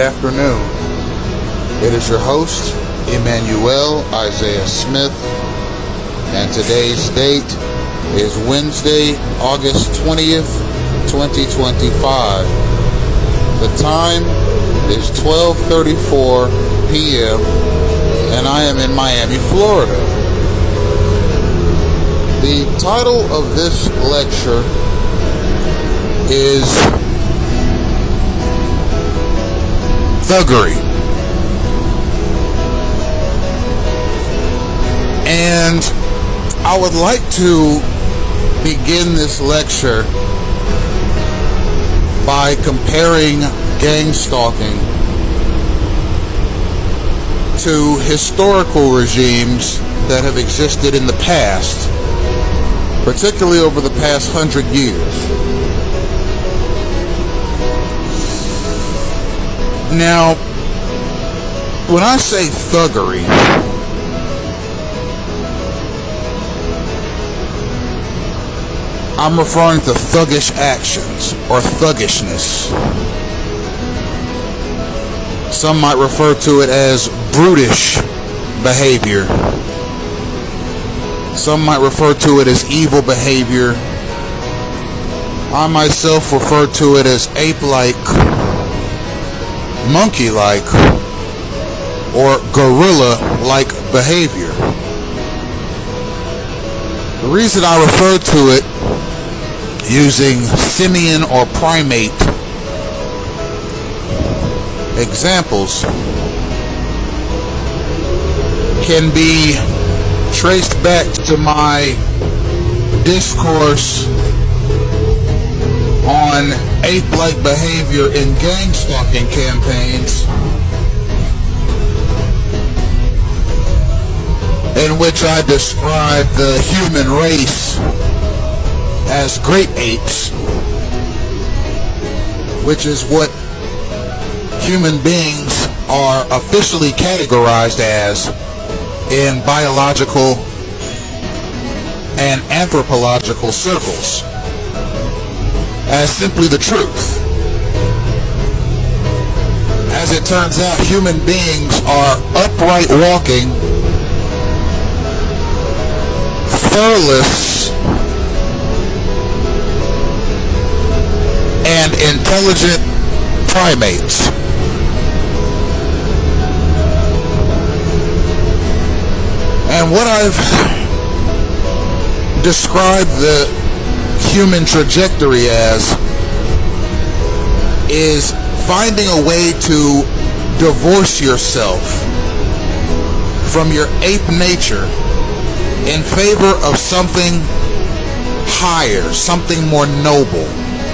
afternoon. It is your host, Emmanuel Isaiah Smith, and today's date is Wednesday, August 20th, 2025. The time is 12:34 p.m. and I am in Miami, Florida. The title of this lecture is Thuggery. And I would like to begin this lecture by comparing gang stalking to historical regimes that have existed in the past, particularly over the past 100 years. Now, when I say thuggery, I'm referring to thuggish actions or thuggishness. Some might refer to it as brutish behavior. Some might refer to it as evil behavior. I myself refer to it as ape-like, monkey-like, or gorilla-like behavior. The reason I refer to it using simian or primate examples can be traced back to my discourse on ape-like behavior in gang stalking campaigns, in which I describe the human race as great apes, which is what human beings are officially categorized as in biological and anthropological circles, as simply the truth. As it turns out, human beings are upright walking, furless, and intelligent primates. And what I've described the human trajectory as is finding a way to divorce yourself from your ape nature in favor of something higher, something more noble,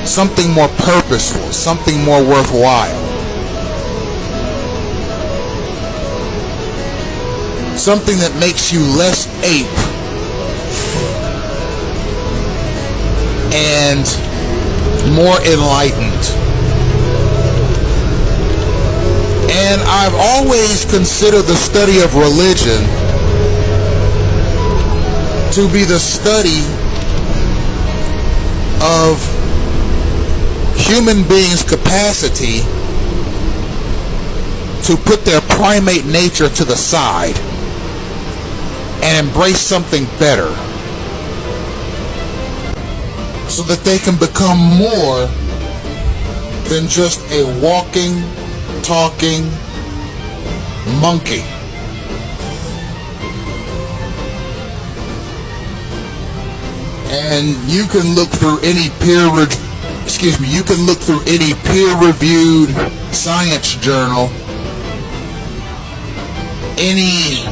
something more purposeful, something more worthwhile. Something that makes you less ape and more enlightened. And I've always considered the study of religion to be the study of human beings' capacity to put their primate nature to the side and embrace something better, so that they can become more than just a walking, talking monkey. And you can look through any peer-reviewed science journal, any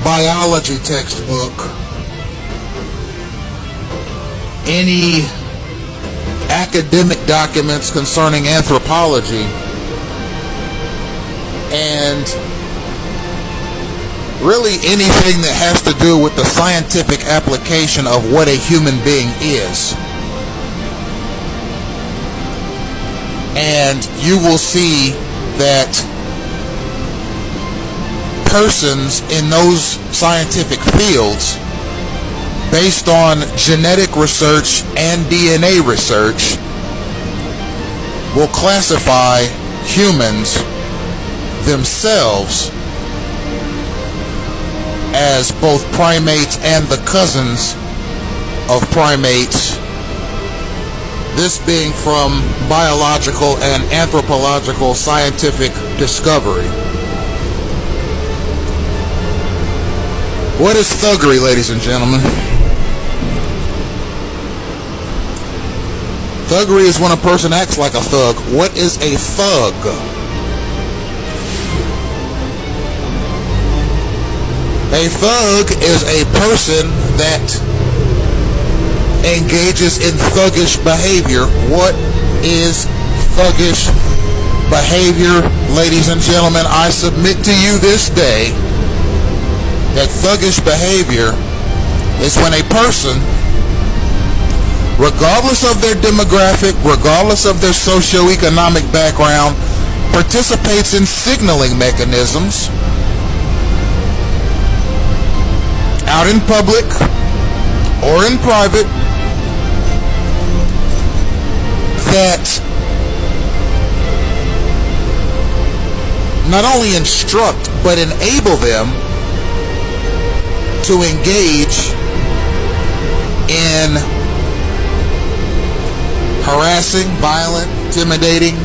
biology textbook, any academic documents concerning anthropology, and really anything that has to do with the scientific application of what a human being is. And you will see that persons in those scientific fields, based on genetic research and DNA research, will classify humans themselves as both primates and the cousins of primates, this being from biological and anthropological scientific discovery. What is thuggery, ladies and gentlemen? Thuggery is when a person acts like a thug. What is a thug? A thug is a person that engages in thuggish behavior. What is thuggish behavior? Ladies and gentlemen, I submit to you this day that thuggish behavior is when a person, regardless of their demographic, regardless of their socioeconomic background, participates in signaling mechanisms out in public or in private that not only instruct but enable them to engage in harassing, violent, intimidating,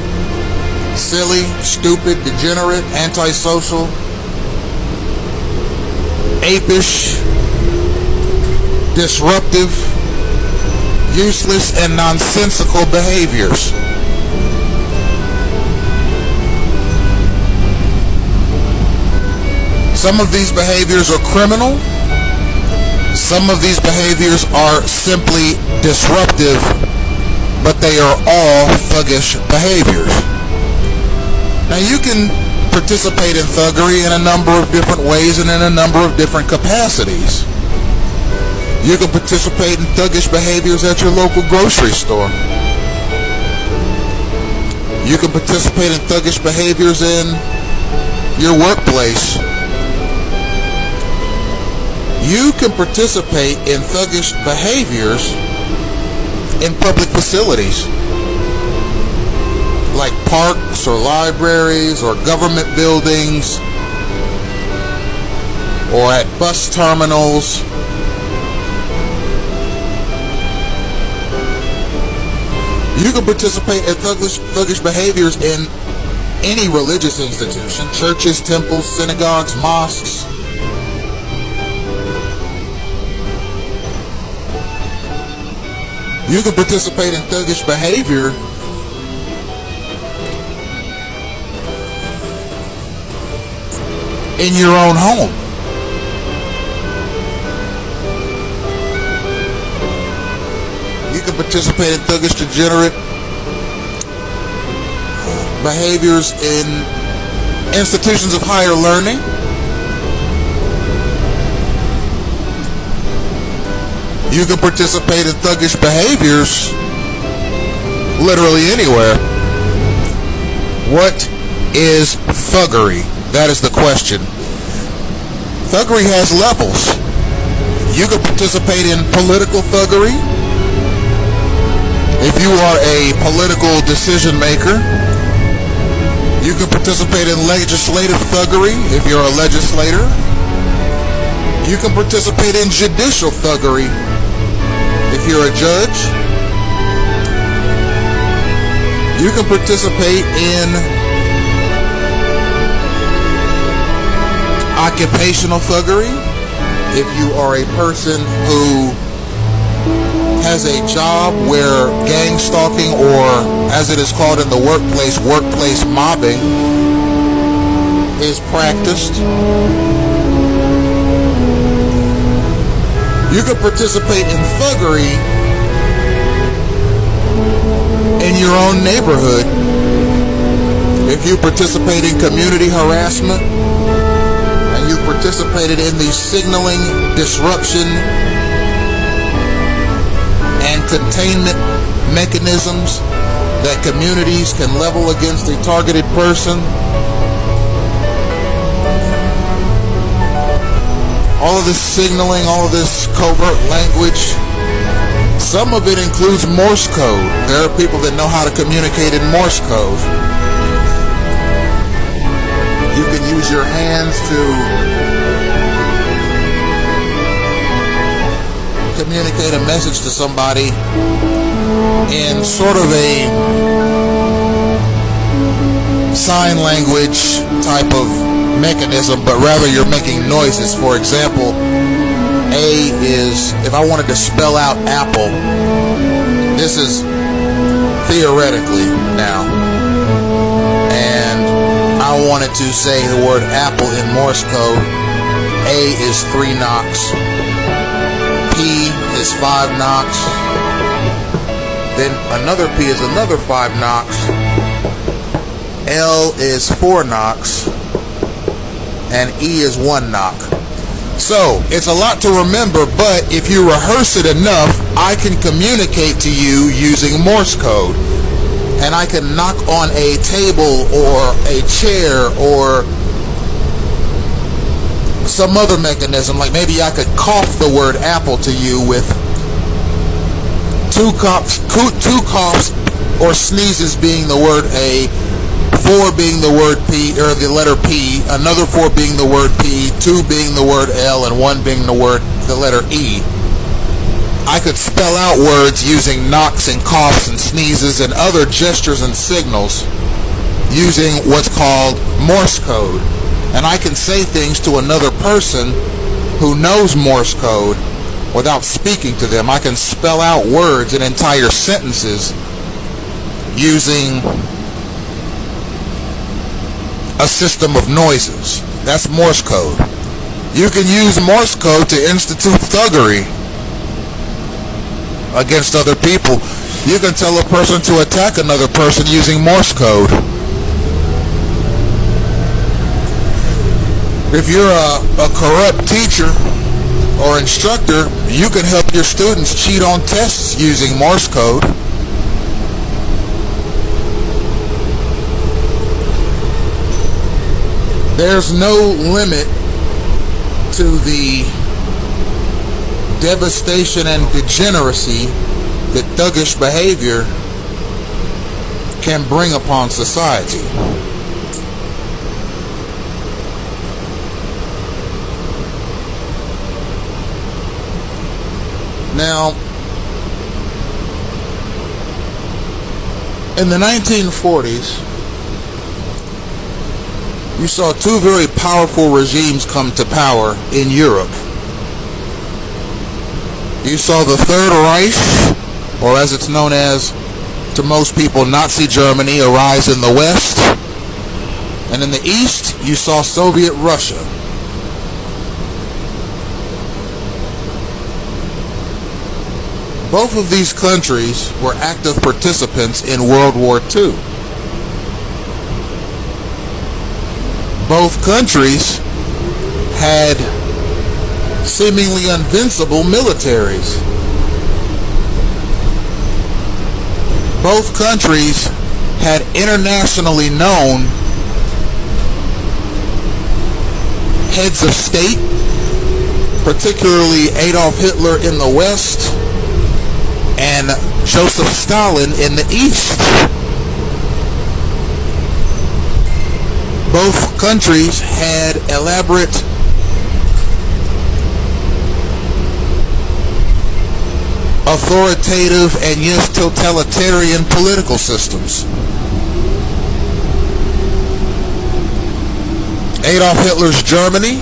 silly, stupid, degenerate, antisocial, apish, disruptive, useless, and nonsensical behaviors. Some of these behaviors are criminal. Some of these behaviors are simply disruptive, but they are all thuggish behaviors. Now you can participate in thuggery in a number of different ways and in a number of different capacities. You can participate in thuggish behaviors at your local grocery store. You can participate in thuggish behaviors in your workplace. You can participate in thuggish behaviors in public facilities like parks or libraries or government buildings or at bus terminals. You can participate in thuggish behaviors in any religious institution, churches, temples, synagogues, mosques. You can participate in thuggish behavior in your own home. You can participate in thuggish, degenerate behaviors in institutions of higher learning. You can participate in thuggish behaviors literally anywhere. What is thuggery? That is the question. Thuggery has levels. You can participate in political thuggery. If you are a political decision maker, you can participate in legislative thuggery if you're a legislator. You can participate in judicial thuggery if you're a judge. You can participate in occupational thuggery if you are a person who has a job where gang stalking, or as it is called in the workplace, workplace mobbing, is practiced. You can participate in thuggery in your own neighborhood if you participate in community harassment and you participated in the signaling, disruption, and containment mechanisms that communities can level against a targeted person. All of this signaling, all of this covert language, some of it includes Morse code. There are people that know how to communicate in Morse code. use your hands to communicate a message to somebody in sort of a sign language type of mechanism, but rather you're making noises. For example, A is, if I wanted to spell out apple, this is theoretically now, and I wanted to say the word apple in Morse code, A is 3 knocks, P is 5 knocks, then another P is another 5 knocks, L is 4 knocks, and E is 1 knock. So it's a lot to remember, but if you rehearse it enough, I can communicate to you using Morse code, and I can knock on a table or a chair or some other mechanism, like maybe I could cough the word apple to you with two coughs or sneezes being the word A, 4 being the word P, or the letter P, another 4 being the word P, 2 being the word L, and 1 being the letter E. I could spell out words using knocks and coughs and sneezes and other gestures and signals using what's called Morse code. And I can say things to another person who knows Morse code without speaking to them. I can spell out words and entire sentences using a system of noises. That's Morse code. You can use Morse code to institute thuggery against other people. You can tell a person to attack another person using Morse code. If you're a corrupt teacher or instructor, you can help your students cheat on tests using Morse code. There's no limit to the devastation and degeneracy that thuggish behavior can bring upon society. Now, in the 1940s, you saw two very powerful regimes come to power in Europe. You saw the Third Reich, or as it's known as to most people, Nazi Germany, arise in the West. And in the East, you saw Soviet Russia. Both of these countries were active participants in World War II. Both countries had seemingly invincible militaries. Both countries had internationally known heads of state, particularly Adolf Hitler in the West and Joseph Stalin in the East. Both countries had elaborate authoritative and yes, totalitarian political systems. Adolf Hitler's Germany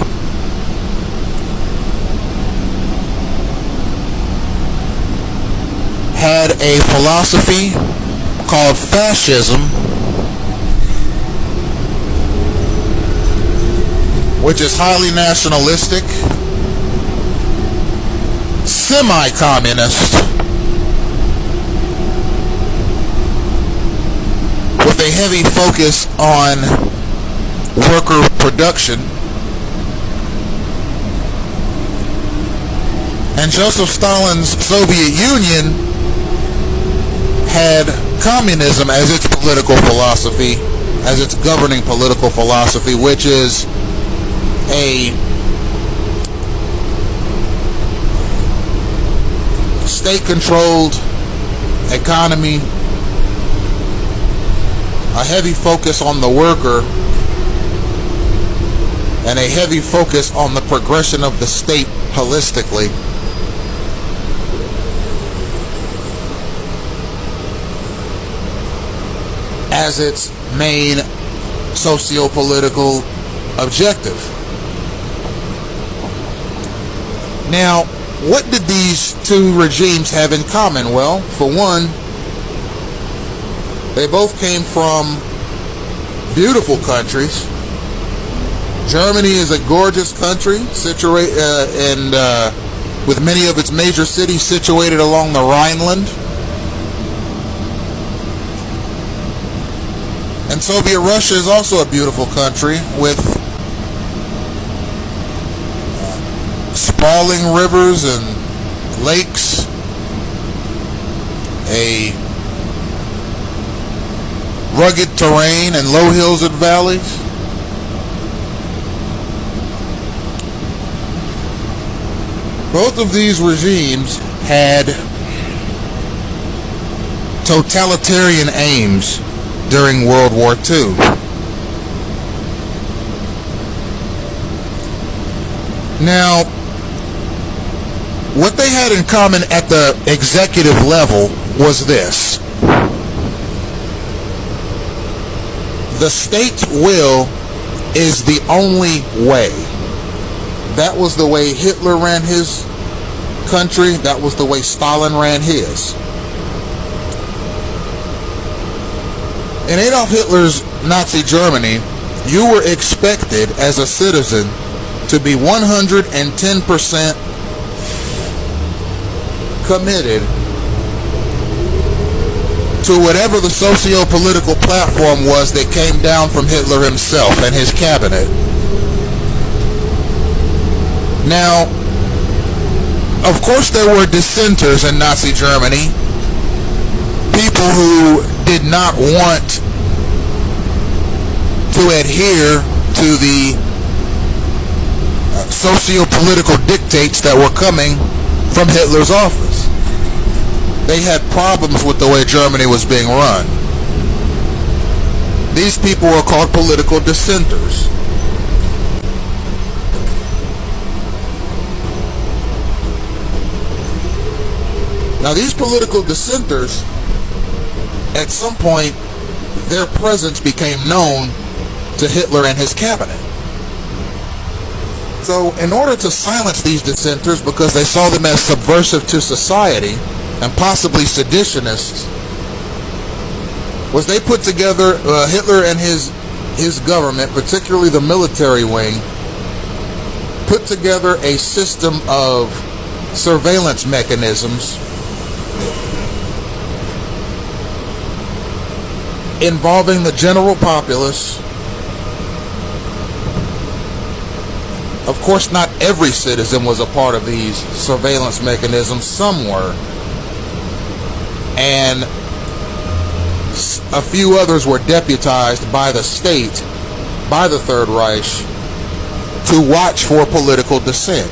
had a philosophy called fascism, which is highly nationalistic, semi-communist, with a heavy focus on worker production. And Joseph Stalin's Soviet Union had communism as its political philosophy, as its governing political philosophy, which is a state-controlled economy, a heavy focus on the worker, and a heavy focus on the progression of the state holistically. As its main socio-political objective. Now, what did these two regimes have in common? Well, for one, they both came from beautiful countries. Germany is a gorgeous country, situated with many of its major cities situated along the Rhineland. And Soviet Russia is also a beautiful country with sprawling rivers and lakes, a rugged terrain and low hills and valleys. Both of these regimes had totalitarian aims during World War II. Now, what they had in common at the executive level was this: the state's will is the only way. That was the way Hitler ran his country. That was the way Stalin ran his. In Adolf Hitler's Nazi Germany, you were expected as a citizen to be 110% committed to whatever the socio-political platform was that came down from Hitler himself and his cabinet. Now, of course there were dissenters in Nazi Germany, people who did not want to adhere to the socio-political dictates that were coming from Hitler's office. They had problems with the way Germany was being run. These people were called political dissenters. Now, these political dissenters, at some point, their presence became known to Hitler and his cabinet. So, in order to silence these dissenters, because they saw them as subversive to society and possibly seditionists, was they put together, Hitler and his government, particularly the military wing, put together a system of surveillance mechanisms involving the general populace. Of course, not every citizen was a part of these surveillance mechanisms. Some were. And a few others were deputized by the state, by the Third Reich, to watch for political dissent.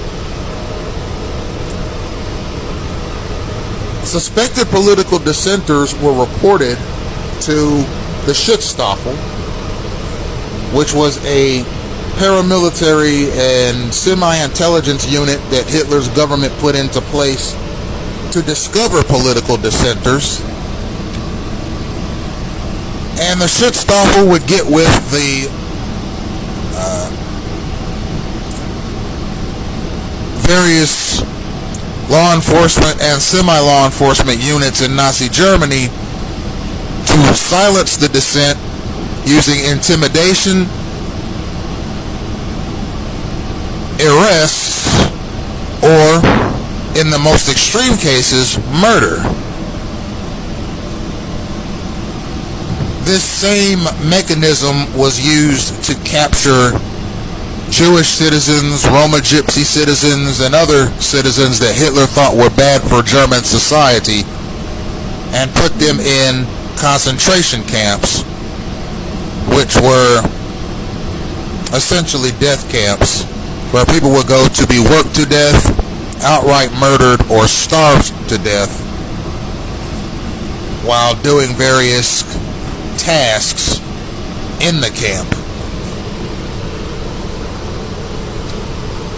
Suspected political dissenters were reported to the Schutzstaffel, which was a paramilitary and semi-intelligence unit that Hitler's government put into place to discover political dissenters. And the Schutzstaffel would get with the various law enforcement and semi-law enforcement units in Nazi Germany to silence the dissent using intimidation, arrests, or, in the most extreme cases, murder. This same mechanism was used to capture Jewish citizens, Roma Gypsy citizens, and other citizens that Hitler thought were bad for German society, and put them in concentration camps, which were essentially death camps, where people would go to be worked to death, outright murdered, or starved to death while doing various tasks in the camp.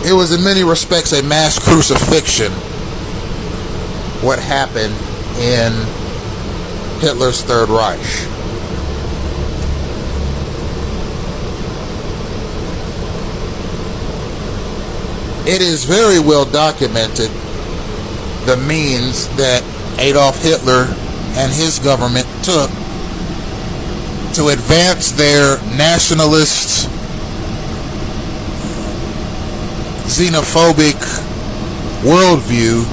It was in many respects a mass crucifixion, what happened in Hitler's Third Reich. It is very well documented the means that Adolf Hitler and his government took to advance their nationalist, xenophobic worldview,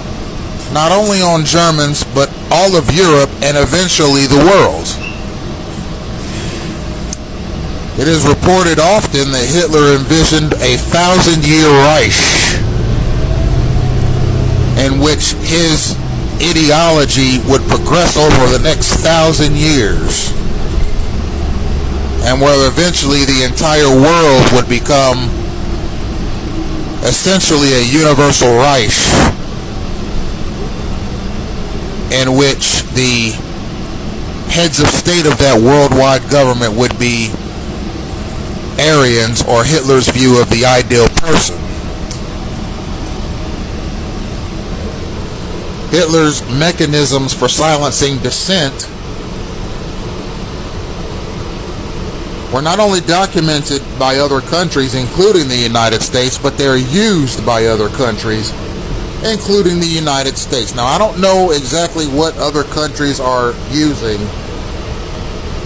not only on Germans, but all of Europe and eventually the world. It is reported often that Hitler envisioned a 1,000-year Reich in which his ideology would progress over the next 1,000 years, and where eventually the entire world would become essentially a universal Reich in which the heads of state of that worldwide government would be Aryans, or Hitler's view of the ideal person. Hitler's mechanisms for silencing dissent were not only documented by other countries, including the United States, but they're used by other countries, including the United States. Now, I don't know exactly what other countries are using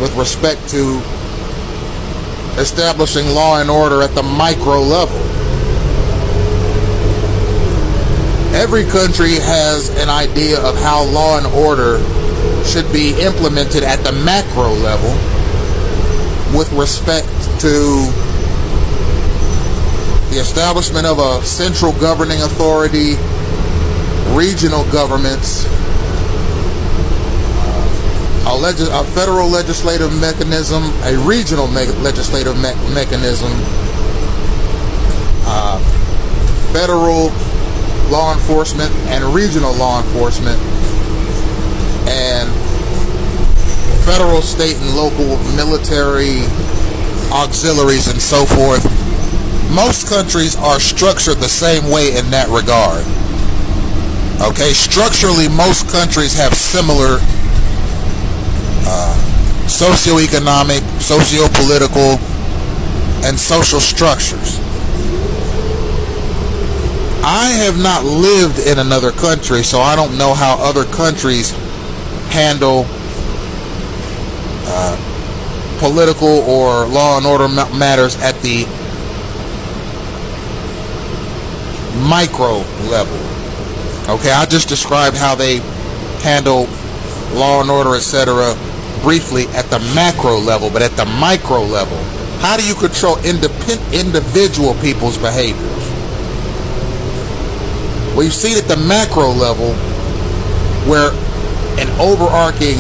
with respect to establishing law and order at the micro level. Every country has an idea of how law and order should be implemented at the macro level with respect to the establishment of a central governing authority, regional governments, a federal legislative mechanism, a regional legislative mechanism, federal law enforcement and regional law enforcement, and federal, state, and local military auxiliaries and so forth. Most countries are structured the same way in that regard. Okay, structurally, most countries have similar socioeconomic, socio-political, and social structures. I have not lived in another country, so I don't know how other countries handle political or law and order matters at the micro level. Okay, I just described how they handle law and order, etc., briefly at the macro level, but at the micro level, how do you control individual people's behaviors? Well, you see at the macro level where an overarching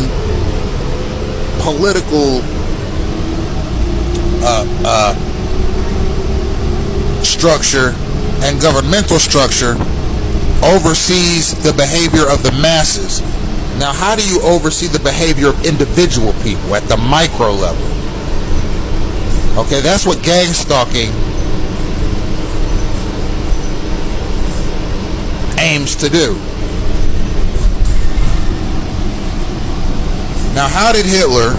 political structure and governmental structure oversees the behavior of the masses. Now, how do you oversee the behavior of individual people at the micro level? Okay, that's what gang stalking aims to do. Now, how did Hitler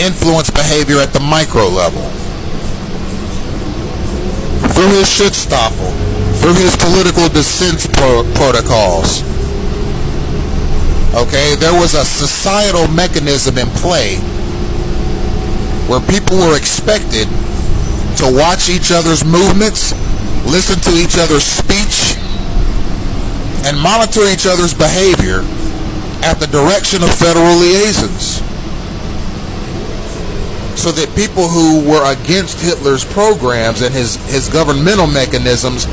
influence behavior at the micro level? Through his Schutzstaffel, through his political dissent protocols. Okay, there was a societal mechanism in play where people were expected to watch each other's movements, listen to each other's speech, and monitor each other's behavior at the direction of federal liaisons, so that people who were against Hitler's programs and his governmental mechanisms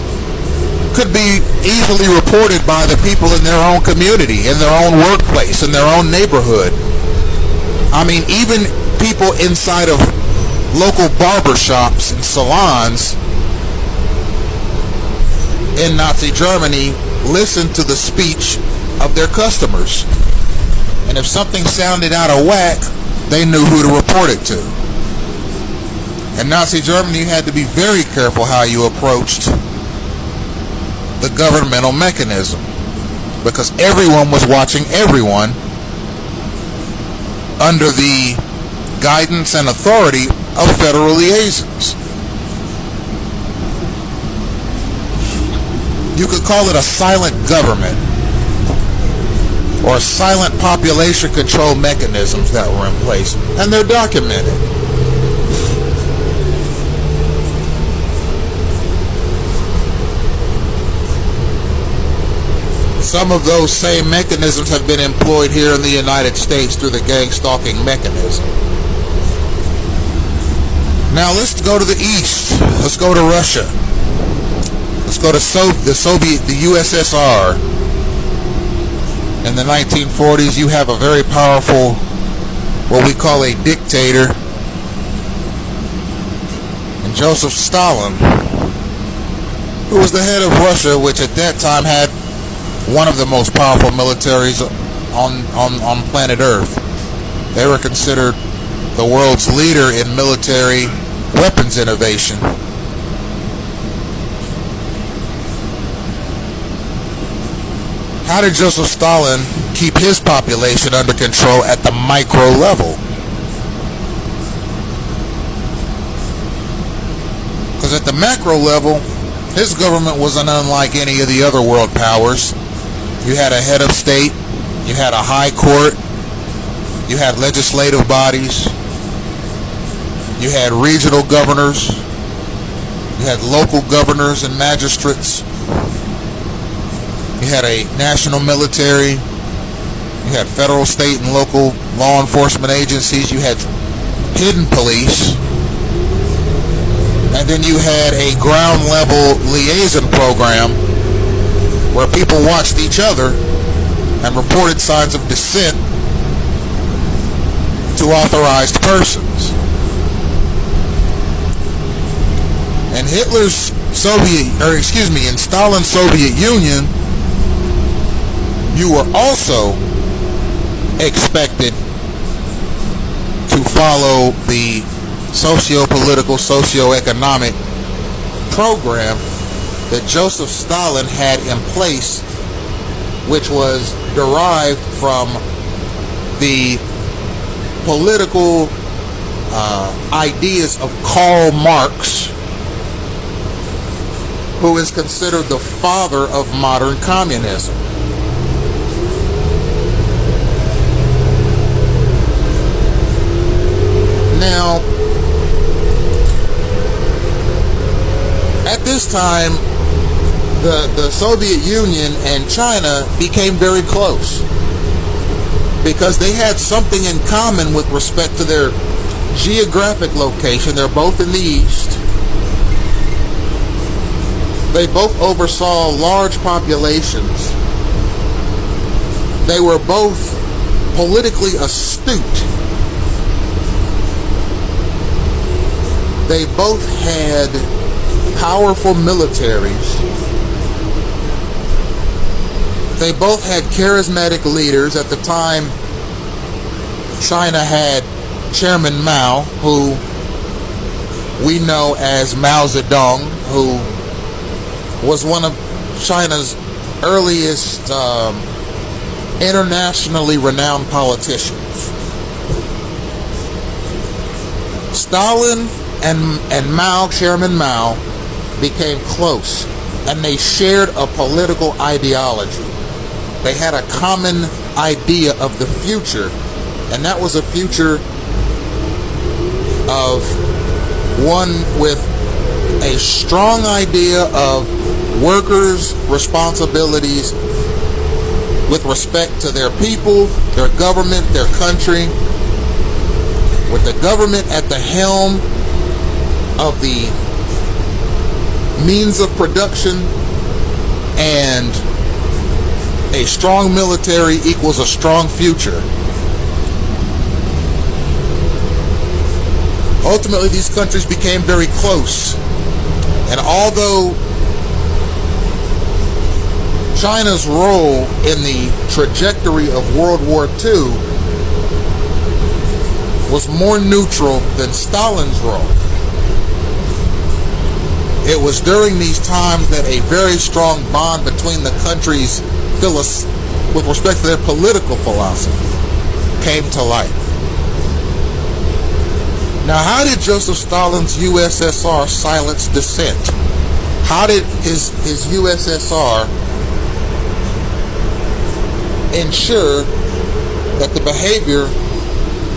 could be easily reported by the people in their own community, in their own workplace, in their own neighborhood. I mean, even people inside of local barbershops and salons in Nazi Germany listened to the speech of their customers. And if something sounded out of whack, they knew who to report it to. In Nazi Germany, you had to be very careful how you approached the governmental mechanism, because everyone was watching everyone under the guidance and authority of federal liaisons. You could call it a silent government or silent population control mechanisms that were in place, and they're documented. Some of those same mechanisms have been employed here in the United States through the gang stalking mechanism. Now let's go to the East. Let's go to Russia. Let's go to the USSR. In the 1940s, you have a very powerful, what we call a dictator, and Joseph Stalin, who was the head of Russia, which at that time had one of the most powerful militaries on planet Earth. They were considered the world's leader in military weapons innovation. How did Joseph Stalin keep his population under control at the micro level? Because at the macro level, his government wasn't unlike any of the other world powers. You had a head of state, you had a high court, you had legislative bodies, you had regional governors, you had local governors and magistrates, you had a national military, you had federal, state, and local law enforcement agencies, you had hidden police, and then you had a ground level liaison program where people watched each other and reported signs of dissent to authorized persons. In in Stalin's Soviet Union, you were also expected to follow the socio-political, socio-economic program that Joseph Stalin had in place, which was derived from the political ideas of Karl Marx, who is considered the father of modern communism. Now, at this time, the Soviet Union and China became very close because they had something in common with respect to their geographic location. They're both in the East. They both oversaw large populations. They were both politically astute. They both had powerful militaries. They both had charismatic leaders. At the time, China had Chairman Mao, who we know as Mao Zedong, who was one of China's earliest internationally renowned politicians. Stalin and Mao, Chairman Mao, became close, and they shared a political ideology. They had a common idea of the future, and that was a future of one with a strong idea of workers' responsibilities with respect to their people, their government, their country, with the government at the helm of the means of production, and a strong military equals a strong future. Ultimately, these countries became very close, and although China's role in the trajectory of World War II was more neutral than Stalin's role, It was during these times that a very strong bond between the countries with respect to their political philosophy came to light. Now, how did Joseph Stalin's USSR silence dissent? How did his USSR ensure that the behavior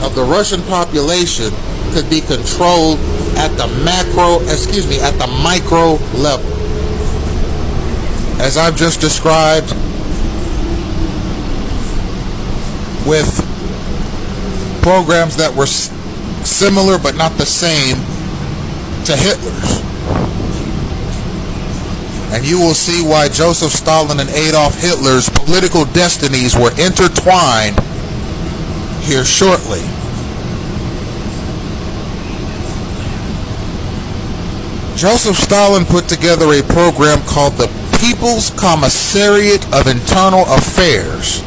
of the Russian population could be controlled at the micro level? As I've just described, with programs that were similar but not the same to Hitler's. And you will see why Joseph Stalin and Adolf Hitler's political destinies were intertwined here shortly. Joseph Stalin put together a program called the People's Commissariat of Internal Affairs.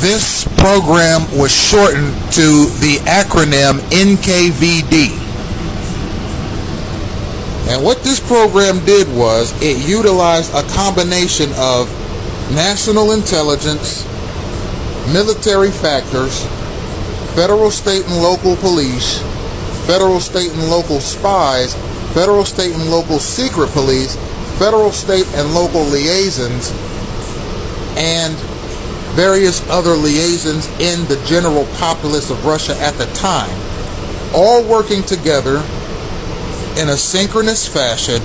This program was shortened to the acronym NKVD. And what this program did was it utilized a combination of national intelligence, military factors, federal, state, and local police, federal, state, and local spies, federal, state, and local secret police, federal, state, and local liaisons, and various other liaisons in the general populace of Russia at the time, all working together in a synchronous fashion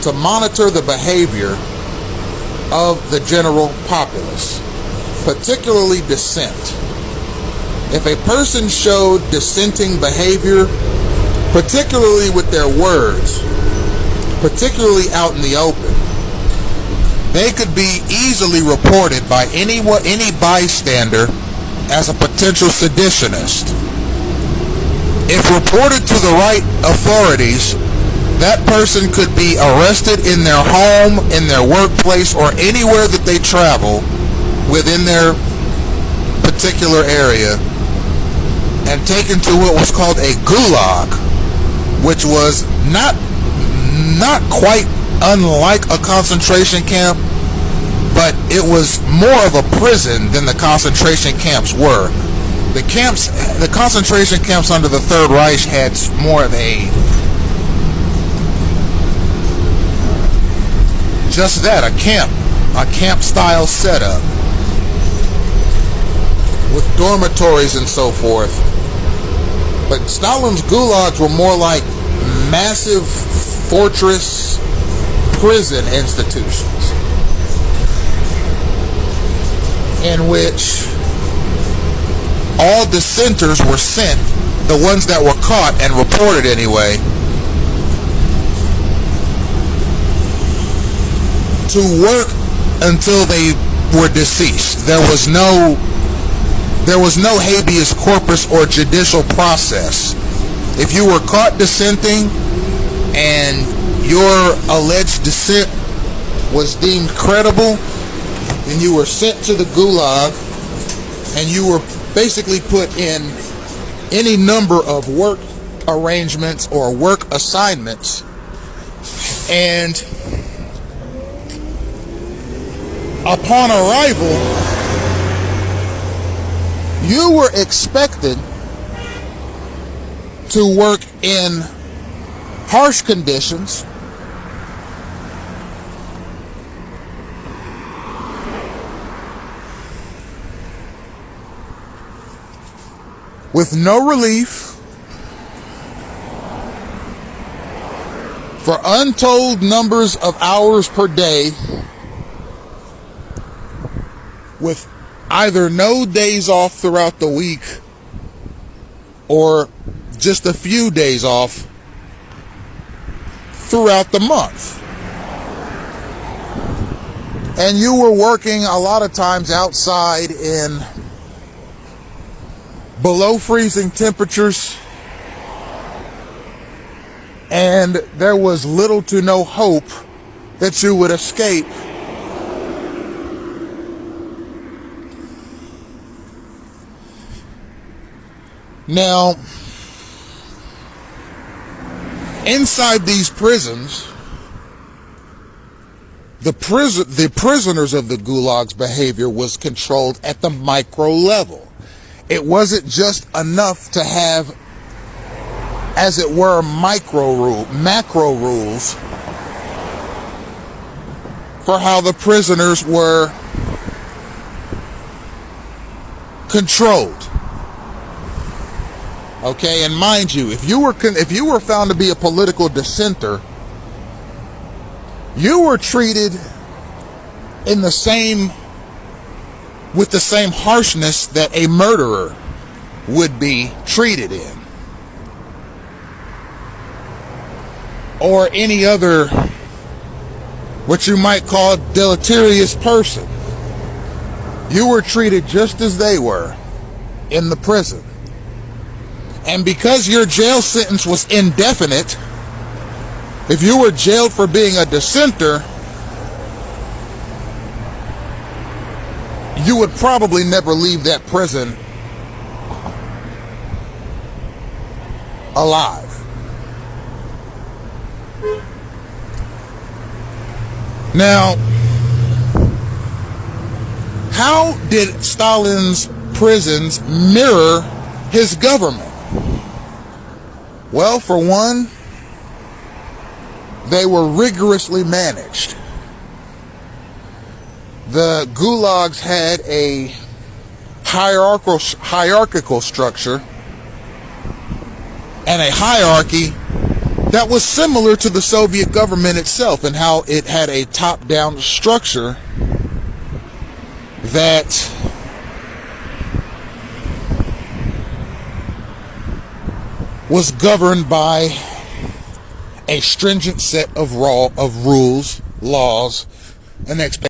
to monitor the behavior of the general populace, particularly dissent. If a person showed dissenting behavior, particularly with their words, particularly out in the open, they could be easily reported by any bystander as a potential seditionist. If reported to the right authorities, that person could be arrested in their home, in their workplace, or anywhere that they travel within their particular area and taken to what was called a gulag, which was not quite unlike a concentration camp, but it was more of a prison than the concentration camps were. The concentration camps under the Third Reich had more of a camp style setup with dormitories and so forth. But Stalin's gulags were more like massive fortress prison institutions in which all dissenters were sent, the ones that were caught and reported anyway, to work until they were deceased. There was no habeas corpus or judicial process. If you were caught dissenting and your alleged dissent was deemed credible, then you were sent to the gulag and you were basically put in any number of work arrangements or work assignments, and upon arrival you were expected to work in harsh conditions, with no relief, for untold numbers of hours per day, with either no days off throughout the week or just a few days off throughout the month. And you were working a lot of times outside in below freezing temperatures, and there was little to no hope that you would escape Now, inside these prisons, the prisoners of the gulag's behavior was controlled at the micro level. It wasn't just enough to have, as it were, macro rules for how the prisoners were controlled. Okay, and mind you, if you were found to be a political dissenter, you were treated with the same harshness that a murderer would be treated in, or any other, what you might call, deleterious person. You were treated just as they were in the prison. And because your jail sentence was indefinite, if you were jailed for being a dissenter, you would probably never leave that prison alive. Now, how did Stalin's prisons mirror his government? Well, for one, they were rigorously managed. The gulags had a hierarchical structure and a hierarchy that was similar to the Soviet government itself, and how it had a top-down structure that was governed by a stringent set of rules, laws, and expectations.